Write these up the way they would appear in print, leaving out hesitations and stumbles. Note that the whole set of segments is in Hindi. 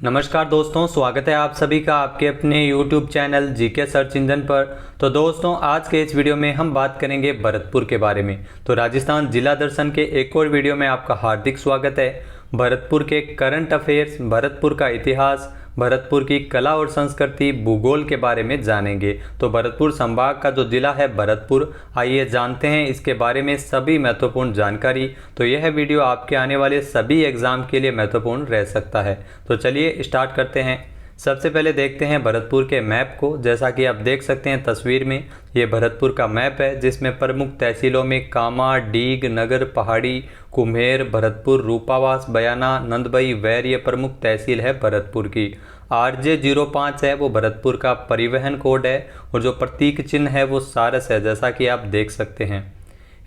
नमस्कार दोस्तों, स्वागत है आप सभी का आपके अपने YouTube channel GK search engine पर। तो दोस्तों, आज के इस वीडियो में हम बात करेंगे भरतपुर के बारे में। तो राजस्थान जिला दर्शन के एक और वीडियो में आपका हार्दिक स्वागत है। भरतपुर के करंट अफेयर्स, भरतपुर का इतिहास, भरतपुर की कला और संस्कृति, भूगोल के बारे में जानेंगे। तो भरतपुर संभाग का जो जिला है भरतपुर, आइए जानते हैं इसके बारे में सभी महत्वपूर्ण जानकारी। तो यह वीडियो आपके आने वाले सभी एग्जाम के लिए महत्वपूर्ण रह सकता है। तो चलिए स्टार्ट करते हैं। सबसे पहले देखते हैं भरतपुर के मैप को। जैसा कि आप देख सकते हैं तस्वीर में, ये भरतपुर का मैप है जिसमें प्रमुख तहसीलों में कामा, डीग, नगर, पहाड़ी, कुम्हेर, भरतपुर, रूपावास, बयाना, नंदबई, वैर ये प्रमुख तहसील है भरतपुर की। RJ05 है वो भरतपुर का परिवहन कोड है और जो प्रतीक चिन्ह है वो सारस है, जैसा कि आप देख सकते हैं।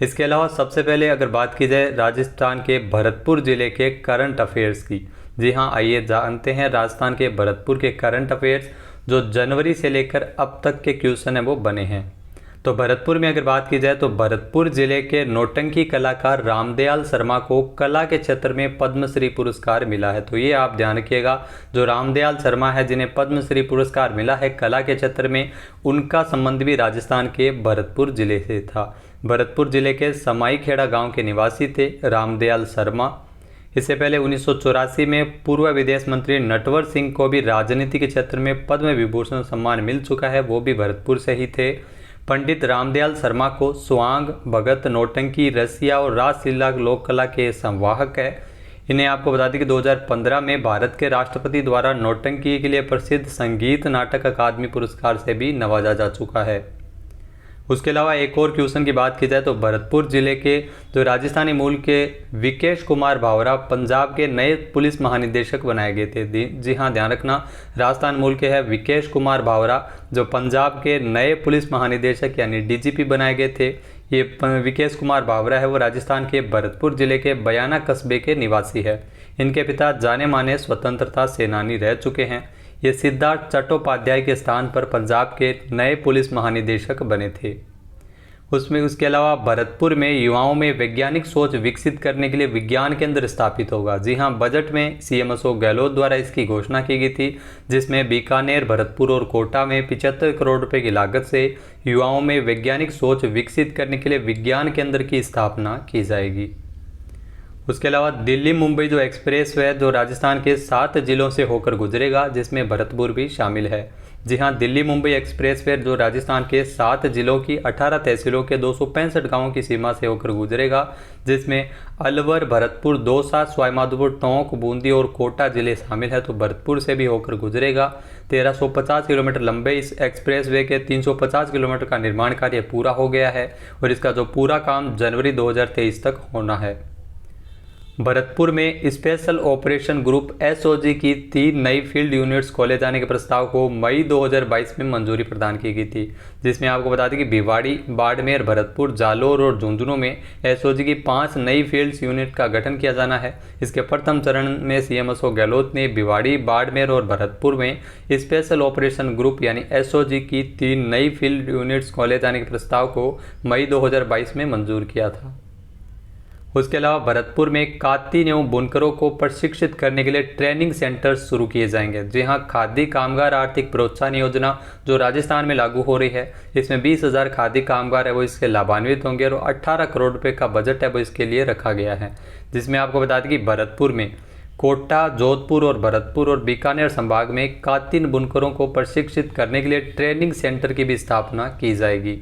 इसके अलावा सबसे पहले अगर बात की जाए राजस्थान के भरतपुर ज़िले के करंट अफेयर्स की, जी हाँ, आइए जानते हैं राजस्थान के भरतपुर के करंट अफेयर्स जो जनवरी से लेकर अब तक के क्वेश्चन है वो बने हैं। तो भरतपुर में अगर बात की जाए तो भरतपुर जिले के नौटंकी कलाकार रामदयाल शर्मा को कला के क्षेत्र में पद्मश्री पुरस्कार मिला है। तो ये आप ध्यान रखिएगा, जो रामदयाल शर्मा है जिन्हें पद्मश्री पुरस्कार मिला है कला के क्षेत्र में, उनका संबंध भी राजस्थान के भरतपुर जिले से था। भरतपुर जिले के समाईखेड़ा गाँव के निवासी थे रामदयाल शर्मा। इससे पहले 1984 में पूर्व विदेश मंत्री नटवर सिंह को भी राजनीति के क्षेत्र में पद्म विभूषण सम्मान मिल चुका है, वो भी भरतपुर से ही थे। पंडित रामदयाल शर्मा को स्वांग, भगत, नौटंकी, रसिया और रासलीला लोक कला के संवाहक है। इन्हें आपको बता दें कि 2015 में भारत के राष्ट्रपति द्वारा नौटंकी के लिए प्रसिद्ध संगीत नाटक अकादमी पुरस्कार से भी नवाजा जा चुका है। उसके अलावा एक और क्वेश्चन की बात की जाए तो भरतपुर जिले के जो राजस्थानी मूल के विकेश कुमार भावरा पंजाब के नए पुलिस महानिदेशक बनाए गए थे। जी हाँ, ध्यान रखना, राजस्थान मूल के है विकेश कुमार भावरा जो पंजाब के नए पुलिस महानिदेशक यानी DGP बनाए गए थे। ये विकेश कुमार भावरा है वो राजस्थान के भरतपुर जिले के बयाना कस्बे के निवासी है। इनके पिता जाने माने स्वतंत्रता सेनानी रह चुके हैं। ये सिद्धार्थ चट्टोपाध्याय के स्थान पर पंजाब के नए पुलिस महानिदेशक बने थे। उसके अलावा भरतपुर में युवाओं में वैज्ञानिक सोच विकसित करने के लिए विज्ञान केंद्र स्थापित होगा। जी हाँ, बजट में CM अशोक गहलोत द्वारा इसकी घोषणा की गई थी, जिसमें बीकानेर, भरतपुर और कोटा में 75 करोड़ रुपए की लागत से युवाओं में वैज्ञानिक सोच विकसित करने के लिए विज्ञान केंद्र की स्थापना की जाएगी। उसके अलावा दिल्ली मुंबई जो एक्सप्रेस वे जो राजस्थान के 7 जिलों से होकर गुजरेगा, जिसमें भरतपुर भी शामिल है। जी हाँ, दिल्ली मुंबई एक्सप्रेस वे जो राजस्थान के 7 जिलों की 18 तहसीलों के 265 गांवों की सीमा से होकर गुजरेगा, जिसमें अलवर, भरतपुर, दौसा, सवाईमाधोपुर, टोंक, बूंदी और कोटा जिले शामिल है। तो भरतपुर से भी होकर गुजरेगा। 1350 किलोमीटर लंबे इस एक्सप्रेस वे के 350 किलोमीटर का निर्माण कार्य पूरा हो गया है और इसका जो पूरा काम जनवरी 2023 तक होना है। भरतपुर में स्पेशल ऑपरेशन ग्रुप SOG की 3 नई फील्ड यूनिट्स खोले जाने के प्रस्ताव को मई 2022 में मंजूरी प्रदान की गई थी, जिसमें आपको बता दें कि भिवाड़ी, बाड़मेर, भरतपुर, जालोर और झुंझुनू में SOG की 5 नई फील्ड यूनिट का गठन किया जाना है। इसके प्रथम चरण में CM अशोक गहलोत ने भिवाड़ी, बाड़मेर और भरतपुर में स्पेशल ऑपरेशन ग्रुप यानी SOG की 3 नई फील्ड यूनिट्स खोले जाने के प्रस्ताव को मई 2022 में मंजूर किया था। उसके अलावा भरतपुर में कातीन एवं बुनकरों को प्रशिक्षित करने के लिए ट्रेनिंग सेंटर्स शुरू किए जाएंगे। जी हाँ, खादी कामगार आर्थिक प्रोत्साहन योजना जो राजस्थान में लागू हो रही है, इसमें 20,000 खादी कामगार है वो इसके लाभान्वित होंगे और 18 करोड़ रुपए का बजट है वो इसके लिए रखा गया है। जिसमें आपको बता दें कि भरतपुर में कोटा, जोधपुर और भरतपुर और बीकानेर संभाग में कातीन बुनकरों को प्रशिक्षित करने के लिए ट्रेनिंग सेंटर की भी स्थापना की जाएगी।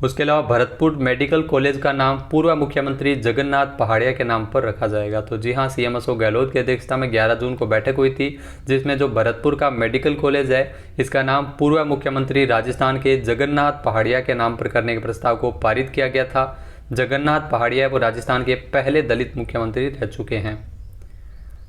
उसके अलावा भरतपुर मेडिकल कॉलेज का नाम पूर्व मुख्यमंत्री जगन्नाथ पहाड़िया के नाम पर रखा जाएगा। तो जी हाँ, CM अशोक गहलोत की अध्यक्षता में 11 जून को बैठक हुई थी, जिसमें जो भरतपुर का मेडिकल कॉलेज है इसका नाम पूर्व मुख्यमंत्री राजस्थान के जगन्नाथ पहाड़िया के नाम पर करने के प्रस्ताव को पारित किया गया था। जगन्नाथ पहाड़िया वो राजस्थान के पहले दलित मुख्यमंत्री रह चुके हैं।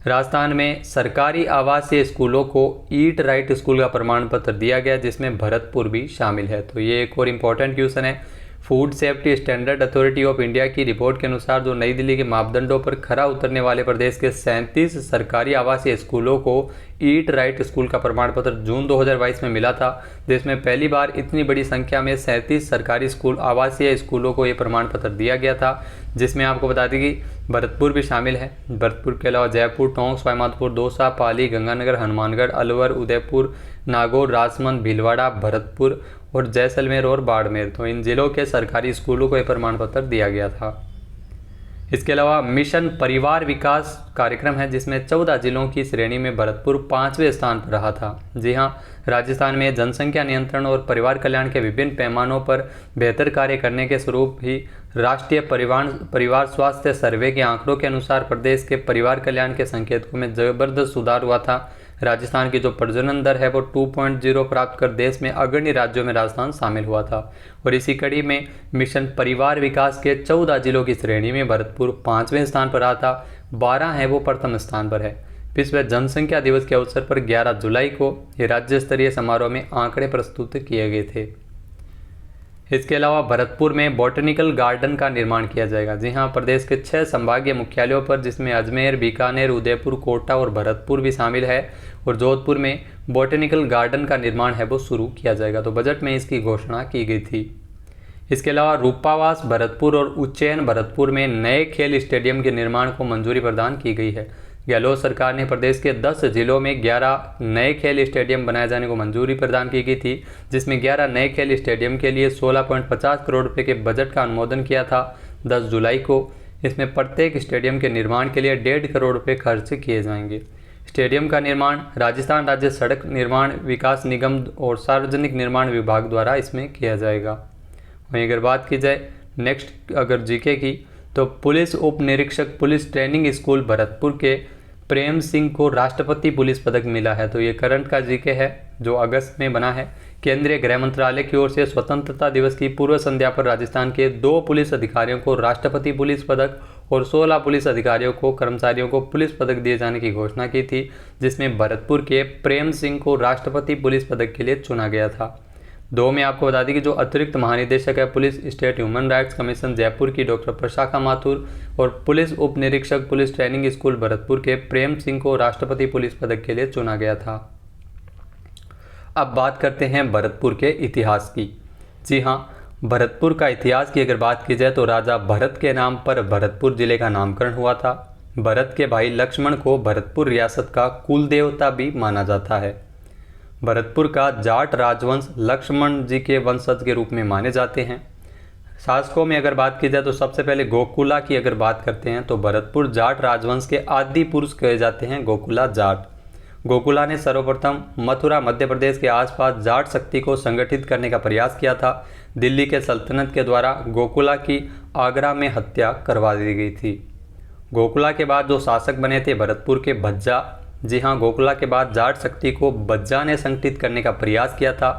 राजस्थान में सरकारी आवासीय स्कूलों को ईट राइट स्कूल का प्रमाण पत्र दिया गया, जिसमें भरतपुर भी शामिल है। तो ये एक और इम्पॉर्टेंट क्वेश्चन है। Food safety standard authority of India की रिपोर्ट के अनुसार जो नई दिल्ली के मापदंडों पर खरा उतरने वाले प्रदेश के 37 सरकारी आवासीय स्कूलों को ईट राइट स्कूल का प्रमाण पत्र जून 2022 में मिला था, जिसमें पहली बार इतनी बड़ी संख्या में 37 सरकारी स्कूल आवासीय स्कूलों को ये प्रमाण पत्र दिया गया था, जिसमें आपको बता दें कि भरतपुर भी शामिल है। भरतपुर के अलावा जयपुर, टोंक, सवाईमाधोपुर, दौसा, पाली, गंगानगर, हनुमानगढ़, अलवर, उदयपुर, नागौर, राजसमंद, भीलवाड़ा, भरतपुर और जैसलमेर और बाड़मेर, तो इन जिलों के सरकारी स्कूलों को यह प्रमाण पत्र दिया गया था। इसके अलावा मिशन परिवार विकास कार्यक्रम है, जिसमें 14 जिलों की श्रेणी में भरतपुर 5वें स्थान पर रहा था। जी हाँ, राजस्थान में जनसंख्या नियंत्रण और परिवार कल्याण के विभिन्न पैमानों पर बेहतर कार्य करने के स्वरूप ही राष्ट्रीय परिवार स्वास्थ्य सर्वे के आंकड़ों के अनुसार प्रदेश के परिवार कल्याण के संकेतकों में जबरदस्त सुधार हुआ था। राजस्थान की जो प्रजनन दर है वो 2.0 प्राप्त कर देश में अग्रणी राज्यों में राजस्थान शामिल हुआ था। और इसी कड़ी में मिशन परिवार विकास के 14 जिलों की श्रेणी में भरतपुर 5वें स्थान पर रहा था, 12 है वो प्रथम स्थान पर है। विश्व जनसंख्या दिवस के अवसर पर 11 जुलाई को ये राज्य स्तरीय समारोह में आंकड़े प्रस्तुत किए गए थे। इसके अलावा भरतपुर में बॉटनिकल गार्डन का निर्माण किया जाएगा। जी हाँ, प्रदेश के 6 संभागीय मुख्यालयों पर, जिसमें अजमेर, बीकानेर, उदयपुर, कोटा और भरतपुर भी शामिल है, और जोधपुर में बॉटनिकल गार्डन का निर्माण है वो शुरू किया जाएगा। तो बजट में इसकी घोषणा की गई थी। इसके अलावा रूपावास भरतपुर और उज्जैन भरतपुर में नए खेल स्टेडियम के निर्माण को मंजूरी प्रदान की गई है। गहलोत सरकार ने प्रदेश के 10 जिलों में 11 नए खेल स्टेडियम बनाए जाने को मंजूरी प्रदान की गई थी, जिसमें 11 नए खेल स्टेडियम के लिए 16.50 करोड़ रुपए के बजट का अनुमोदन किया था 10 जुलाई को। इसमें प्रत्येक स्टेडियम के निर्माण के लिए 1.5 करोड़ रुपए खर्च किए जाएंगे। स्टेडियम का निर्माण राजस्थान राज्य सड़क निर्माण विकास निगम और सार्वजनिक निर्माण विभाग द्वारा इसमें किया जाएगा। वहीं अगर बात की जाए नेक्स्ट अगर जीके की, तो पुलिस उप निरीक्षक पुलिस ट्रेनिंग स्कूल भरतपुर के प्रेम सिंह को राष्ट्रपति पुलिस पदक मिला है। तो ये करंट का जीके है जो अगस्त में बना है। केंद्रीय गृह मंत्रालय की ओर से स्वतंत्रता दिवस की पूर्व संध्या पर राजस्थान के 2 पुलिस अधिकारियों को राष्ट्रपति पुलिस पदक और 16 पुलिस अधिकारियों को कर्मचारियों को पुलिस पदक दिए जाने की घोषणा की थी, जिसमें भरतपुर के प्रेम सिंह को राष्ट्रपति पुलिस पदक के लिए चुना गया था। 2 में आपको बता दें कि जो अतिरिक्त महानिदेशक है police state human rights commission Jaipur की डॉक्टर प्रशाखा माथुर और पुलिस उप निरीक्षक पुलिस ट्रेनिंग स्कूल भरतपुर के प्रेम सिंह को राष्ट्रपति पुलिस पदक के लिए चुना गया था। अब बात करते हैं भरतपुर के इतिहास की। जी हाँ, भरतपुर का इतिहास की अगर बात की जाए तो राजा भरत के नाम पर भरतपुर जिले का नामकरण हुआ था। भरत के भाई लक्ष्मण को भरतपुर रियासत का कुल देवता भी माना जाता है। भरतपुर का जाट राजवंश लक्ष्मण जी के वंशज के रूप में माने जाते हैं। शासकों में अगर बात की जाए तो सबसे पहले गोकुला की अगर बात करते हैं तो भरतपुर जाट राजवंश के आदि पुरुष कहे जाते हैं गोकुला जाट। गोकुला ने सर्वप्रथम मथुरा मध्य प्रदेश के आसपास जाट शक्ति को संगठित करने का प्रयास किया था। दिल्ली के सल्तनत के द्वारा गोकुला की आगरा में हत्या करवा दी गई थी। गोकुला के बाद जो शासक बने थे भरतपुर के भज्जा। जी हाँ, गोकुला के बाद जाट शक्ति को भज्जा ने संगठित करने का प्रयास किया था।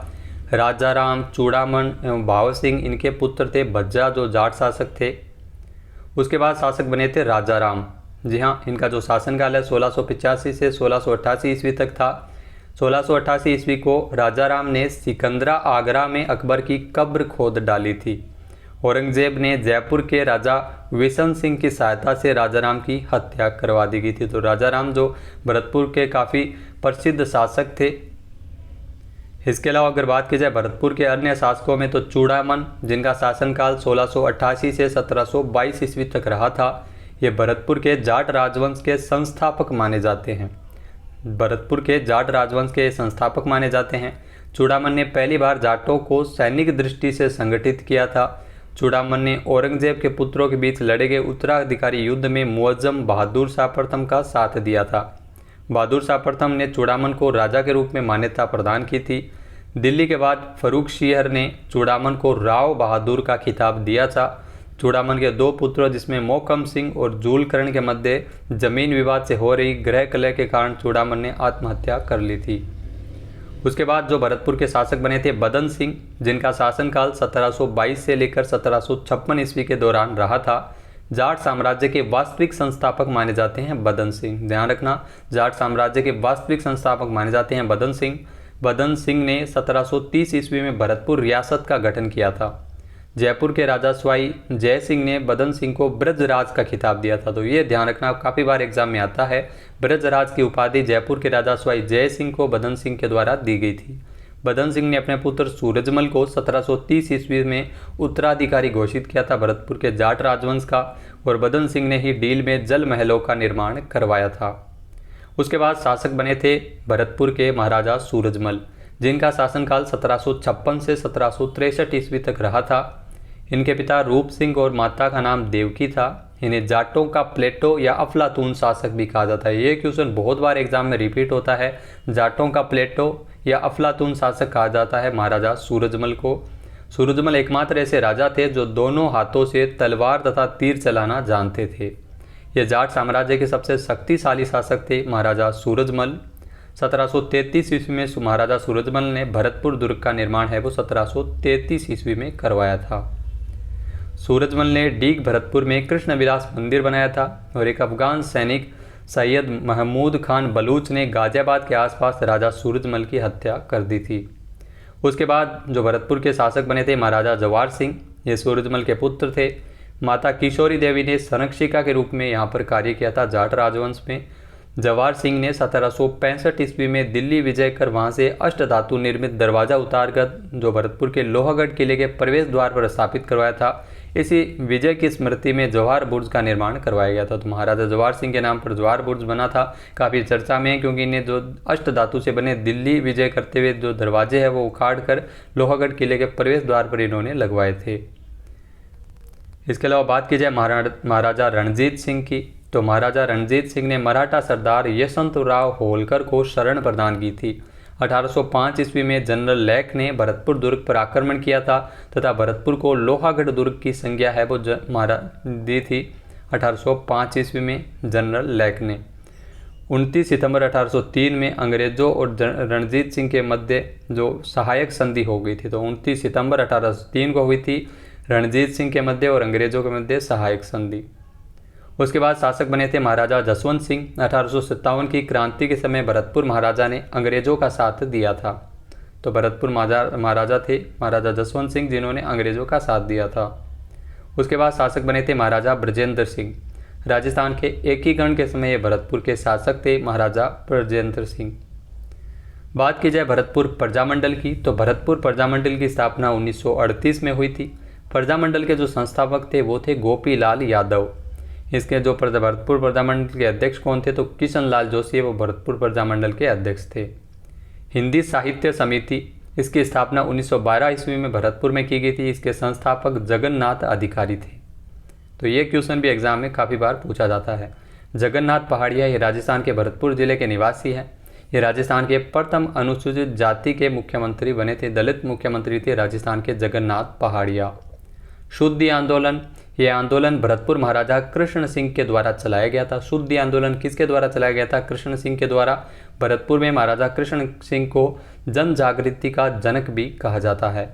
राजा राम, चूड़ामन एवं भाव सिंह इनके पुत्र थे भज्जा जो जाट शासक थे। उसके बाद शासक बने थे राजा राम। जी हाँ, इनका जो शासनकाल है 1685 से 1688 ईस्वी तक था। 1688 ईस्वी को राजा राम ने सिकंदरा आगरा में अकबर की कब्र खोद डाली थी। औरंगजेब ने जयपुर के राजा विशन सिंह की सहायता से राजाराम की हत्या करवा दी गई थी। तो राजाराम जो भरतपुर के काफ़ी प्रसिद्ध शासक थे। इसके अलावा अगर बात की जाए भरतपुर के अन्य शासकों में तो चूड़ामन, जिनका शासनकाल 1688 से 1722 ईस्वी तक रहा था, ये भरतपुर के जाट राजवंश के संस्थापक माने जाते हैं। भरतपुर के जाट राजवंश के संस्थापक माने जाते हैं। चूड़ामन ने पहली बार जाटों को सैनिक दृष्टि से संगठित किया था। चूड़ामन ने औरंगजेब के पुत्रों के बीच लड़े गए उत्तराधिकारी युद्ध में मुअज्जम बहादुर शाह प्रथम का साथ दिया था। बहादुर शाह प्रथम ने चूड़ामन को राजा के रूप में मान्यता प्रदान की थी। दिल्ली के बाद फर्रुख शियर ने चूड़ामन को राव बहादुर का खिताब दिया था। चूड़ामन के 2 पुत्रों जिसमें मोहकम सिंह और जूलकर्ण के मध्य जमीन विवाद से हो रही गृह कलह के कारण चूड़ामन ने आत्महत्या कर ली थी। उसके बाद जो भरतपुर के शासक बने थे बदन सिंह, जिनका शासनकाल 1722 से लेकर 1756 ईस्वी के दौरान रहा था। जाट साम्राज्य के वास्तविक संस्थापक माने जाते हैं बदन सिंह। ध्यान रखना, जाट साम्राज्य के वास्तविक संस्थापक माने जाते हैं बदन सिंह। बदन सिंह ने 1730 ईस्वी में भरतपुर रियासत का गठन किया था। जयपुर के राजा स्वाई जय सिंह ने बदन सिंह को ब्रजराज का खिताब दिया था। तो ये ध्यान रखना, काफ़ी बार एग्जाम में आता है। ब्रजराज की उपाधि जयपुर के राजा स्वाई जय सिंह को बदन सिंह के द्वारा दी गई थी। बदन सिंह ने अपने पुत्र सूरजमल को 1730 ईस्वी में उत्तराधिकारी घोषित किया था भरतपुर के जाट राजवंश का, और बदन सिंह ने ही डील में जल महलों का निर्माण करवाया था। उसके बाद शासक बने थे भरतपुर के महाराजा सूरजमल, जिनका शासनकाल 1756 से 1763 ईस्वी तक रहा था। इनके पिता रूप सिंह और माता का नाम देवकी था। इन्हें जाटों का प्लेटो या अफलातून शासक भी कहा जाता है। ये क्वेश्चन बहुत बार एग्जाम में रिपीट होता है। जाटों का प्लेटो या अफलातून शासक कहा जाता है महाराजा सूरजमल को। सूरजमल एकमात्र ऐसे राजा थे जो दोनों हाथों से तलवार तथा तीर चलाना जानते थे। ये जाट साम्राज्य के सबसे शक्तिशाली शासक थे महाराजा सूरजमल। 1733 ईस्वी में महाराजा सूरजमल ने भरतपुर दुर्ग का निर्माण है वो 1733 ईस्वी में करवाया था। सूरजमल ने डीग भरतपुर में कृष्ण विलास मंदिर बनाया था, और एक अफगान सैनिक सैयद महमूद खान बलूच ने गाजियाबाद के आसपास राजा सूरजमल की हत्या कर दी थी। उसके बाद जो भरतपुर के शासक बने थे महाराजा जवाहर सिंह, ये सूरजमल के पुत्र थे। माता किशोरी देवी ने संरक्षिका के रूप में यहाँ पर कार्य किया था जाट राजवंश में। जवाहर सिंह ने 1765 ईस्वी में दिल्ली विजय कर वहाँ से अष्टधातु निर्मित दरवाजा उतारकर जो भरतपुर के लोहागढ़ किले के प्रवेश द्वार पर स्थापित करवाया था। इसी विजय की स्मृति में जवाहर बुर्ज का निर्माण करवाया गया था। तो महाराजा जवाहर सिंह के नाम पर जवाहर बुर्ज बना था। काफ़ी चर्चा में है क्योंकि इन्हें जो अष्टधातु से बने दिल्ली विजय करते हुए जो दरवाजे हैं वो उखाड़ कर लोहागढ़ किले के प्रवेश द्वार पर इन्होंने लगवाए थे। इसके अलावा बात की जाए महाराजा रणजीत सिंह की, तो महाराजा रणजीत सिंह ने मराठा सरदार यशवंतराव होलकर को शरण प्रदान की थी। 1805 ईस्वी में जनरल लेक ने भरतपुर दुर्ग पर आक्रमण किया था तथा भरतपुर को लोहागढ़ दुर्ग की संज्ञा है वो दी थी 1805 ईस्वी में जनरल लेक ने। 29 सितंबर 1803 में अंग्रेज़ों और रणजीत सिंह के मध्य जो सहायक संधि हो गई थी। तो 29 सितंबर 1803 को हुई थी रणजीत सिंह के मध्य और अंग्रेज़ों के मध्य सहायक संधि। उसके बाद शासक बने थे महाराजा जसवंत सिंह। 1857 की क्रांति के समय भरतपुर महाराजा ने अंग्रेज़ों का साथ दिया था। तो भरतपुर महाराजा थे महाराजा जसवंत सिंह, जिन्होंने अंग्रेज़ों का साथ दिया था। उसके बाद शासक बने थे महाराजा ब्रजेंद्र सिंह। राजस्थान के एकीकरण के समय ये भरतपुर के शासक थे महाराजा ब्रजेंद्र सिंह। बात की जाए भरतपुर प्रजामंडल की, तो भरतपुर प्रजामंडल की स्थापना 1938 में हुई थी। प्रजामंडल के जो संस्थापक थे वो थे गोपी लाल यादव। इसके जो भरतपुर प्रजामंडल के अध्यक्ष कौन थे, तो किशन लाल जोशी है वो भरतपुर प्रजामंडल के अध्यक्ष थे। हिंदी साहित्य समिति, इसकी स्थापना 1912 ईस्वी में भरतपुर में की गई थी। इसके संस्थापक जगन्नाथ अधिकारी थे। तो ये क्वेश्चन भी एग्जाम में काफ़ी बार पूछा जाता है। जगन्नाथ पहाड़िया ये राजस्थान के भरतपुर जिले के निवासी हैं। ये राजस्थान के प्रथम अनुसूचित जाति के मुख्यमंत्री बने थे। दलित मुख्यमंत्री थे राजस्थान के जगन्नाथ पहाड़िया। शुद्धि आंदोलन, ये आंदोलन भरतपुर महाराजा कृष्ण सिंह के द्वारा चलाया गया था। शुद्धि आंदोलन किसके द्वारा चलाया गया था? कृष्ण सिंह के द्वारा। भरतपुर में महाराजा कृष्ण सिंह को जन जागृति का जनक भी कहा जाता है।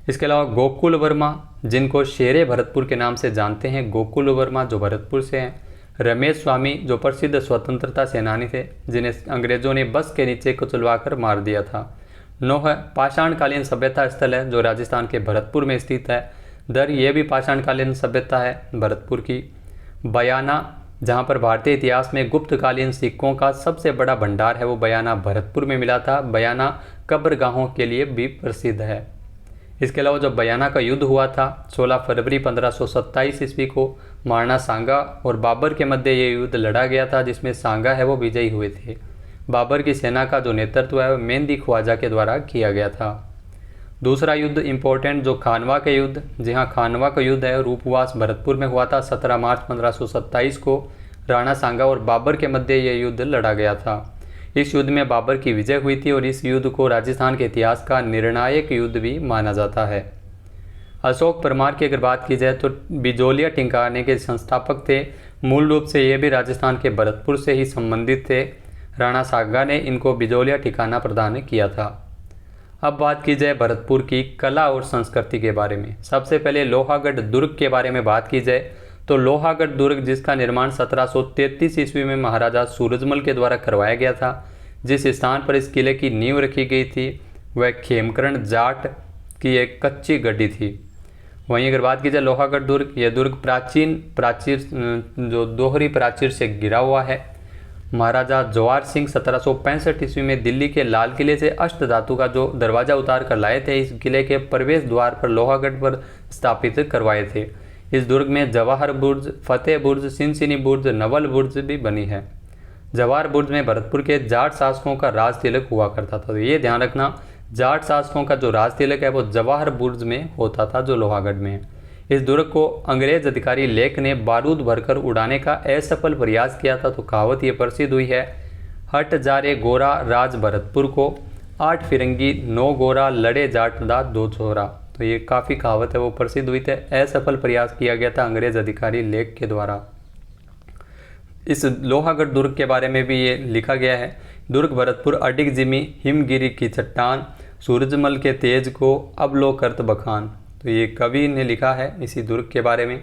इसके अलावा गोकुल वर्मा, जिनको शेरे भरतपुर के नाम से जानते हैं, गोकुल वर्मा जो भरतपुर से हैं। रमेश स्वामी जो प्रसिद्ध स्वतंत्रता सेनानी थे, जिन्हें अंग्रेजों ने बस के नीचे कुचलवा कर मार दिया था। नौह पाषाणकालीन सभ्यता स्थल है जो राजस्थान के भरतपुर में स्थित है। दर ये भी पाषाणकालीन सभ्यता है भरतपुर की। बयाना, जहाँ पर भारतीय इतिहास में गुप्तकालीन सिक्कों का सबसे बड़ा भंडार है वो बयाना भरतपुर में मिला था। बयाना कब्रगाहों के लिए भी प्रसिद्ध है। इसके अलावा जब बयाना का युद्ध हुआ था 16 फरवरी 1527 ईस्वी को, महाराणा सांगा और बाबर के मध्य ये युद्ध लड़ा गया था, जिसमें सांगा है वो विजयी हुए थे। बाबर की सेना का जो नेतृत्व है वो मेहंदी ख्वाजा के द्वारा किया गया था। दूसरा युद्ध इम्पोर्टेंट जो खानवा के युद्ध, जी हाँ खानवा का युद्ध है, रूपवास भरतपुर में हुआ था 17 मार्च 1527 को। राणा सांगा और बाबर के मध्य ये युद्ध लड़ा गया था। इस युद्ध में बाबर की विजय हुई थी और इस युद्ध को राजस्थान के इतिहास का निर्णायक युद्ध भी माना जाता है। अशोक परमार की अगर बात की जाए तो बिजोलिया ठिकाने के संस्थापक थे। मूल रूप से ये भी राजस्थान के भरतपुर से ही संबंधित थे। राणा सांगा ने इनको बिजोलिया ठिकाना प्रदान किया था। अब बात की जाए भरतपुर की कला और संस्कृति के बारे में। सबसे पहले लोहागढ़ दुर्ग के बारे में बात की जाए तो लोहागढ़ दुर्ग, जिसका निर्माण 1733 ईस्वी में महाराजा सूरजमल के द्वारा करवाया गया था, जिस स्थान पर इस किले की नींव रखी गई थी वह खेमकरण जाट की एक कच्ची गड्डी थी। वहीं अगर बात की जाए लोहागढ़ दुर्ग, यह दुर्ग प्राचीर जो दोहरी प्राचीर से घिरा हुआ है। महाराजा जोरावर सिंह 1765 ईस्वी में दिल्ली के लाल किले से अष्टधातु का जो दरवाजा उतार कर लाए थे, इस किले के प्रवेश द्वार पर लोहागढ़ पर स्थापित करवाए थे। इस दुर्ग में जवाहर बुर्ज, फतेह बुर्ज, सिनसिनी बुर्ज, नवल बुर्ज भी बनी है। जवाहर बुर्ज में भरतपुर के जाट शासकों का राज तिलक हुआ करता था। तो ये ध्यान रखना, जाट शासकों का जो राज तिलक है वो जवाहर बुर्ज में होता था, जो लोहागढ़ में है। इस दुर्ग को अंग्रेज अधिकारी लेक ने बारूद भरकर उड़ाने का असफल प्रयास किया था। तो कहावत ये प्रसिद्ध हुई है, हट जा रे गोरा राज भरतपुर को, 8 फिरंगी 9 गोरा लड़े जाट दा 2 छोरा। तो ये काफ़ी कहावत है वो प्रसिद्ध हुई थी। असफल प्रयास किया गया था अंग्रेज अधिकारी लेक के द्वारा। इस लोहागढ़ दुर्ग के बारे में भी ये लिखा गया है, दुर्ग भरतपुर अडिग जिमी हिमगिरी की चट्टान, सूरजमल के तेज को अब लो करत बखान। तो ये कवि ने लिखा है इसी दुर्ग के बारे में।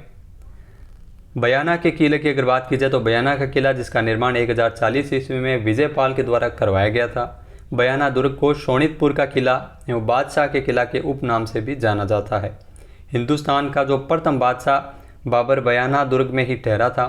बयाना के किले की अगर बात की जाए तो बयाना का किला, जिसका निर्माण 1040 ईस्वी में विजयपाल के द्वारा करवाया गया था। बयाना दुर्ग को शोणितपुर का किला एवं बादशाह के किला के उपनाम से भी जाना जाता है। हिंदुस्तान का जो प्रथम बादशाह बाबर बयाना दुर्ग में ही ठहरा था।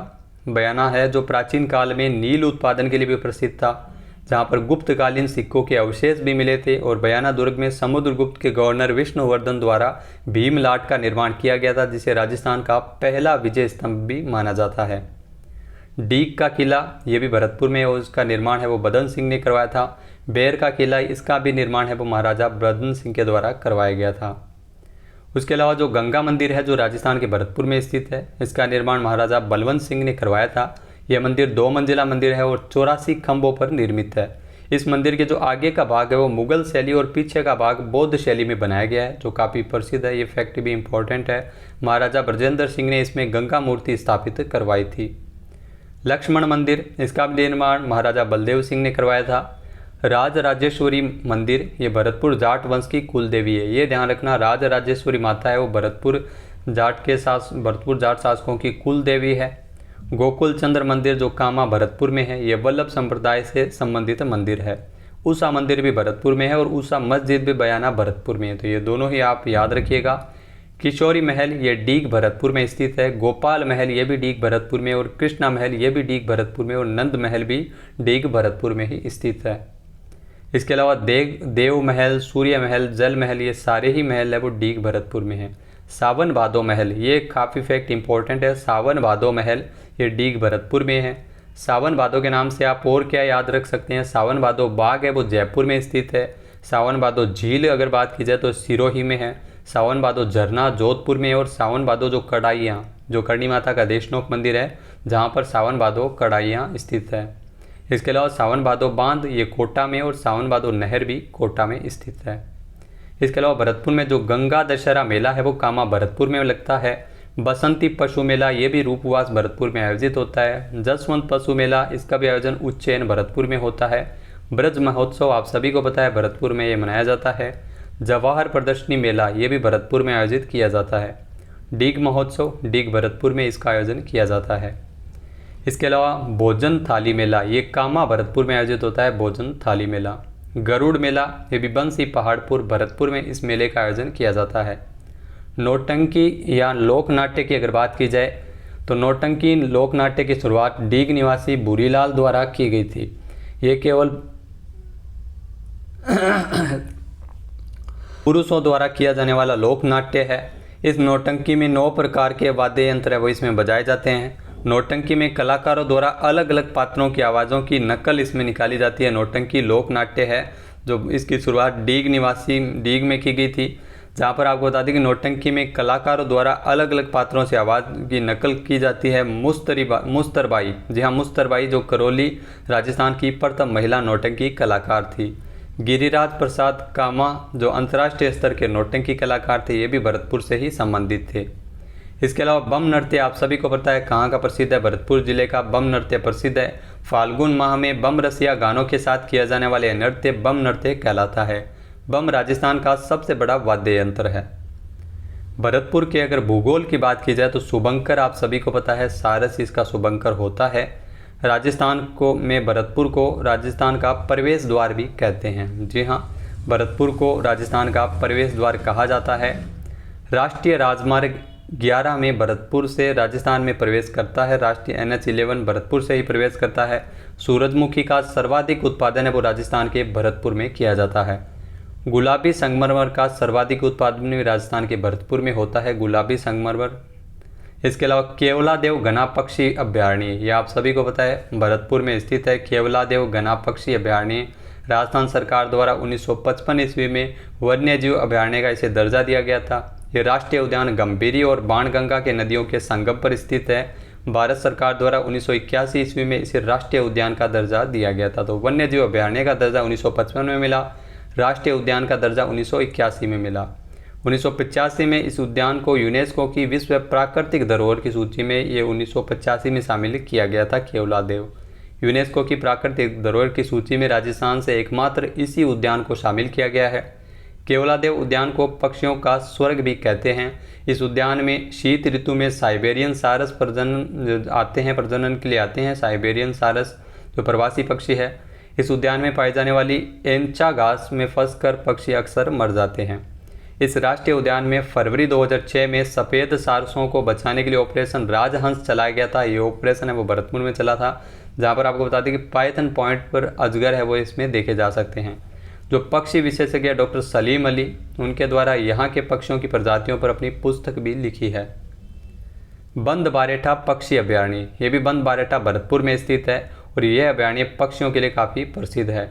बयाना है जो प्राचीन काल में नील उत्पादन के लिए भी प्रसिद्ध था, जहाँ पर गुप्तकालीन सिक्कों के अवशेष भी मिले थे। और बयाना दुर्ग में समुद्रगुप्त के गवर्नर विष्णुवर्धन द्वारा भीमलाट का निर्माण किया गया था, जिसे राजस्थान का पहला विजय स्तंभ भी माना जाता है। डीग का किला, ये भी भरतपुर में, और उसका निर्माण है वो बदन सिंह ने करवाया था। बेर का किला, इसका भी निर्माण है वो महाराजा बदन सिंह के द्वारा करवाया गया था। उसके अलावा जो गंगा मंदिर है, जो राजस्थान के भरतपुर में स्थित है, इसका निर्माण महाराजा बलवंत सिंह ने करवाया था। यह मंदिर 2 मंजिला मंदिर है और 84 खंभों पर निर्मित है। इस मंदिर के जो आगे का भाग है वो मुगल शैली और पीछे का भाग बौद्ध शैली में बनाया गया है, जो काफ़ी प्रसिद्ध है। ये फैक्ट भी इम्पोर्टेंट है। महाराजा ब्रजेंद्र सिंह ने इसमें गंगा मूर्ति स्थापित करवाई थी। लक्ष्मण मंदिर, इसका भी निर्माण महाराजा बलदेव सिंह ने करवाया था। राज राजेश्वरी मंदिर, ये भरतपुर जाट वंश की कुल देवी है। ये ध्यान रखना, राज राजेश्वरी माता है वो भरतपुर जाट शासकों की कुल देवी है। गोकुल चंद्र मंदिर जो कामा भरतपुर में है, ये वल्लभ संप्रदाय से संबंधित मंदिर है। उषा मंदिर भी भरतपुर में है और उषा मस्जिद भी बयाना भरतपुर में है। तो ये दोनों ही आप याद रखिएगा। किशोरी महल, ये डीग भरतपुर में स्थित है। गोपाल महल, ये भी डीग भरतपुर में, और कृष्णा महल, ये भी डीग भरतपुर में, और नंद महल भी डीग भरतपुर में ही स्थित है। इसके अलावा देव महल, सूर्य महल, जल महल, ये सारे ही महल है वो डीग भरतपुर में है। सावन भादो महल, ये काफ़ी फैक्ट इंपॉर्टेंट है। सावन भादो महल ये डीग भरतपुर में है। सावन भादो के नाम से आप और क्या याद रख सकते हैं, सावन भादो बाग है वो जयपुर में स्थित है। सावन भादो झील अगर बात की जाए तो सिरोही में है। सावन भादो झरना जोधपुर में है। और सावन भादो जो कड़ाइयाँ, जो करणी माता का देशनोक मंदिर है, जहाँ पर सावन भादो कड़ाइयाँ स्थित है। इसके अलावा सावन भादो बांध, ये कोटा में, और सावन भादो नहर भी कोटा में स्थित है। इसके अलावा भरतपुर में जो गंगा दशहरा मेला है वो कामा भरतपुर में लगता है। बसंती पशु मेला, ये भी रूपवास भरतपुर में आयोजित होता है। जसवंत पशु मेला, इसका भी आयोजन उज्जैन भरतपुर में होता है। ब्रज महोत्सव आप सभी को पता है भरतपुर में ये मनाया जाता है। जवाहर प्रदर्शनी मेला, ये भी भरतपुर में आयोजित किया जाता है। डीग महोत्सव, डीग भरतपुर में इसका आयोजन किया जाता है। इसके अलावा भोजन थाली मेला, ये कामा भरतपुर में आयोजित होता है। भोजन थाली मेला। गरुड़ मेला, ये भी बंसी पहाड़पुर भरतपुर में इस मेले का आयोजन किया जाता है। नौटंकी या लोक नाट्य की अगर बात की जाए तो नौटंकी लोक नाट्य की शुरुआत डीग निवासी भूरीलाल द्वारा की गई थी। ये केवल पुरुषों द्वारा किया जाने वाला लोक नाट्य है। इस नौटंकी में 9 प्रकार के वाद्य यंत्र है वो इसमें बजाए जाते हैं। नौटंकी में कलाकारों द्वारा अलग अलग पात्रों की आवाज़ों की नकल इसमें निकाली जाती है। नौटंकी लोक नाट्य है जो इसकी शुरुआत डीग निवासी डीग में की गई थी, जहाँ पर आपको बता दें कि नौटंकी में कलाकारों द्वारा अलग अलग पात्रों से आवाज़ की नकल की जाती है। मुस्तरबाई, जी हाँ मुस्तरबाई, जो करौली राजस्थान की प्रथम महिला नौटंकी कलाकार थी। गिरिराज प्रसाद कामा, जो अंतर्राष्ट्रीय स्तर के नौटंकी कलाकार थे, ये भी भरतपुर से ही संबंधित थे। इसके अलावा बम नृत्य आप सभी को पता है कहाँ का प्रसिद्ध है, भरतपुर जिले का बम नृत्य प्रसिद्ध है। फाल्गुन माह में बम रसिया गानों के साथ किया जाने वाले नृत्य बम नृत्य कहलाता है। बम राजस्थान का सबसे बड़ा वाद्य यंत्र है। भरतपुर के अगर भूगोल की बात की जाए तो शुभंकर आप सभी को पता है, सारस इसका शुभंकर होता है। राजस्थान को में भरतपुर को राजस्थान का प्रवेश द्वार भी कहते हैं। जी हाँ, भरतपुर को राजस्थान का प्रवेश द्वार कहा जाता है। राष्ट्रीय राजमार्ग 11 में भरतपुर से राजस्थान में प्रवेश करता है। राष्ट्रीय NH11 भरतपुर से ही प्रवेश करता है। सूरजमुखी का सर्वाधिक उत्पादन है वो राजस्थान के भरतपुर में किया जाता है। गुलाबी संगमरमर का सर्वाधिक उत्पादन भी राजस्थान के भरतपुर में होता है, गुलाबी संगमरमर। इसके अलावा केवलादेव घना पक्षी अभयारण्य, ये आप सभी को पता है भरतपुर में स्थित है। केवलादेव घना पक्षी अभयारण्य राजस्थान सरकार द्वारा 1955 ईस्वी में वन्यजीव अभयारण्य का इसे दर्जा दिया गया था। ये राष्ट्रीय उद्यान गंभीरी और बाणगंगा के नदियों के संगम पर स्थित है। भारत सरकार द्वारा 1981 ईस्वी में इसे राष्ट्रीय उद्यान का दर्जा दिया गया था। तो वन्यजीव अभयारण्य का दर्जा 1955 में मिला, राष्ट्रीय उद्यान का दर्जा 1981 में मिला। 1985 में इस उद्यान को यूनेस्को की विश्व प्राकृतिक धरोहर की सूची में ये 1985 में शामिल किया गया था। केवलादेव यूनेस्को की प्राकृतिक धरोहर की सूची में राजस्थान से एकमात्र इसी उद्यान को शामिल किया गया है। केवलादेव उद्यान को पक्षियों का स्वर्ग भी कहते हैं। इस उद्यान में शीत ऋतु में साइबेरियन सारस प्रजनन के लिए आते हैं। साइबेरियन सारस जो प्रवासी पक्षी है। इस उद्यान में पाई जाने वाली एंचा घास में फंसकर पक्षी अक्सर मर जाते हैं। इस राष्ट्रीय उद्यान में फरवरी 2006 में सफ़ेद सारसों को बचाने के लिए ऑपरेशन राजहंस चलाया गया था। ये ऑपरेशन है वो भरतपुर में चला था, जहाँ पर आपको बता दें कि पाइथन पॉइंट पर अजगर है वो इसमें देखे जा सकते हैं। जो पक्षी विशेषज्ञ डॉक्टर सलीम अली, उनके द्वारा यहाँ के पक्षियों की प्रजातियों पर अपनी पुस्तक भी लिखी है। बंद बारेठा पक्षी अभयारण्य, ये भी बंद बारेठा भरतपुर में स्थित है और यह अभयारण्य पक्षियों के लिए काफ़ी प्रसिद्ध है।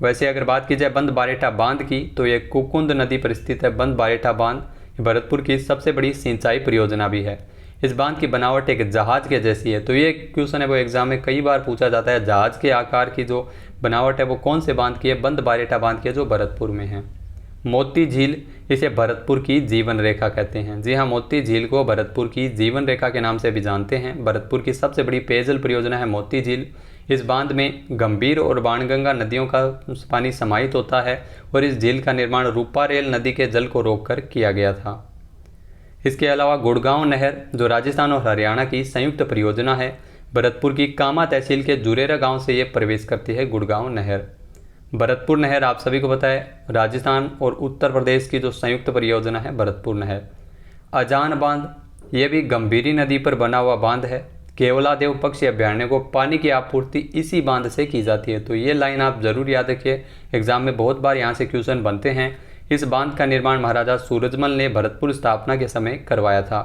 वैसे अगर बात की जाए बंद बारेठा बांध की, तो ये कुकुंद नदी पर स्थित है। बंद बारेठा बांध भरतपुर की सबसे बड़ी सिंचाई परियोजना भी है। इस बांध की बनावट एक जहाज के जैसी है। तो ये क्वेश्चन है वो एग्जाम में कई बार पूछा जाता है, जहाज के आकार की जो बनावट है वो कौन से बांध की है? बंद बारेठा बांध की है जो भरतपुर में है। मोती झील, इसे भरतपुर की जीवन रेखा कहते हैं। जी हाँ, मोती झील को भरतपुर की जीवन रेखा के नाम से भी जानते हैं। भरतपुर की सबसे बड़ी पेयजल परियोजना है मोती झील। इस बांध में गंभीर और बाणगंगा नदियों का पानी समाहित होता है और इस झील का निर्माण रूपारेल नदी के जल को रोककर किया गया था। इसके अलावा गुड़गांव नहर जो राजस्थान और हरियाणा की संयुक्त परियोजना है, भरतपुर की कामा तहसील के जुरेरा गांव से ये प्रवेश करती है गुड़गांव नहर। भरतपुर नहर आप सभी को पता है राजस्थान और उत्तर प्रदेश की जो संयुक्त परियोजना है भरतपुर नहर। अजान बांध, ये भी गंभीरी नदी पर बना हुआ बांध है। केवलादेव पक्षी अभयारण्य को पानी की आपूर्ति इसी बांध से की जाती है। तो ये लाइन आप जरूर याद रखिए, एग्जाम में बहुत बार यहाँ से क्वेश्चन बनते हैं। इस बांध का निर्माण महाराजा सूरजमल ने भरतपुर स्थापना के समय करवाया था।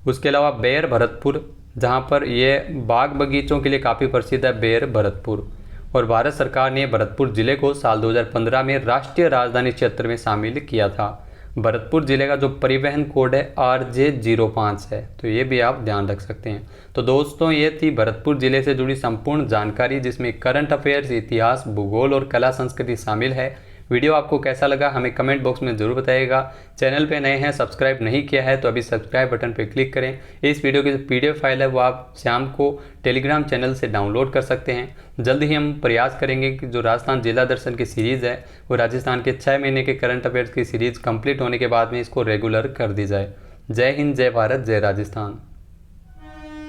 उसके अलावा बेर भरतपुर, जहाँ पर ये बाग बगीचों के लिए काफ़ी प्रसिद्ध है बेर भरतपुर। और भारत सरकार ने भरतपुर जिले को साल 2015 में राष्ट्रीय राजधानी क्षेत्र में शामिल किया था। भरतपुर जिले का जो परिवहन कोड है RJ05 है, तो ये भी आप ध्यान रख सकते हैं। तो दोस्तों ये थी भरतपुर जिले से जुड़ी संपूर्ण जानकारी, जिसमें करंट अफेयर्स, इतिहास, भूगोल और कला संस्कृति शामिल है। वीडियो आपको कैसा लगा हमें कमेंट बॉक्स में ज़रूर बताइएगा। चैनल पे नए हैं, सब्सक्राइब नहीं किया है तो अभी सब्सक्राइब बटन पर क्लिक करें। इस वीडियो की जो PDF फाइल है वो आप शाम को टेलीग्राम चैनल से डाउनलोड कर सकते हैं। जल्द ही हम प्रयास करेंगे कि जो राजस्थान जिला दर्शन की सीरीज़ है वो राजस्थान के 6 महीने के करंट अफेयर्स की सीरीज़ कंप्लीट होने के बाद में इसको रेगुलर कर दी जाए। जय हिंद, जय भारत, जय राजस्थान।